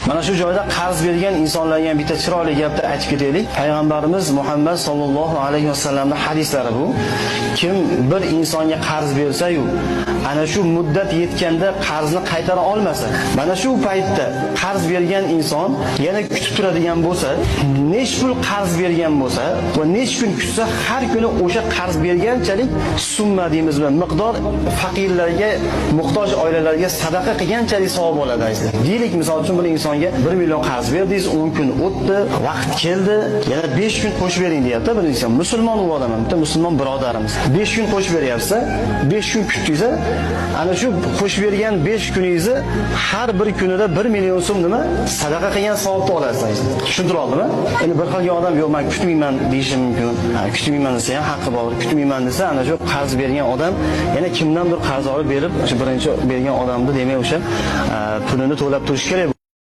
Mana shu joyda qarz bergan insonlarga bitta chiroyli gapni aytib ketaylik. Payg'ambarimiz Muhammad sallallohu alayhi vasallamning hadislari bu. Kim bir insonga qarz bersa-yu, ana shu muddat yetganda qarzni qaytara olmasa, mana shu paytda qarz bergan inson yana kutib turadigan bo'lsa, nech pul qarz bergan bo'lsa va nech kun kutsa, har kuni o'sha qarz berganchalik summa deymizmi, miqdor faqirlarga, muhtoj oilalarga sadaqa qilganchalik savob oladi azizlar. Deylik, misol uchun bir insonga 1 million qarz berdingiz, 10 kun o'tdi, vaqt keldi, yana 5 kun qo'shib bering deyapti bir inson. Musulmon u odam, bitta musulmon birodarimiz. 5 kun qo'shib beryapsa, 5 kun kutdingiz, ana shu qo'shib bergan 5 kuningizni har bir kunida 1 million so'm nima sadaqa qilgan savobni olasiz. Tushundira oldimmi? Endi bir xilga odam yo'q, men kutmayman deyishi mumkin. Kutmayman desa ham haqqi bor. Kutmayman desa, ana shu qarz bergan odam yana kimdandir qarz olib berib, o'sha birinchi bergan odamni demak o'sha pulini to'lab turish kerak.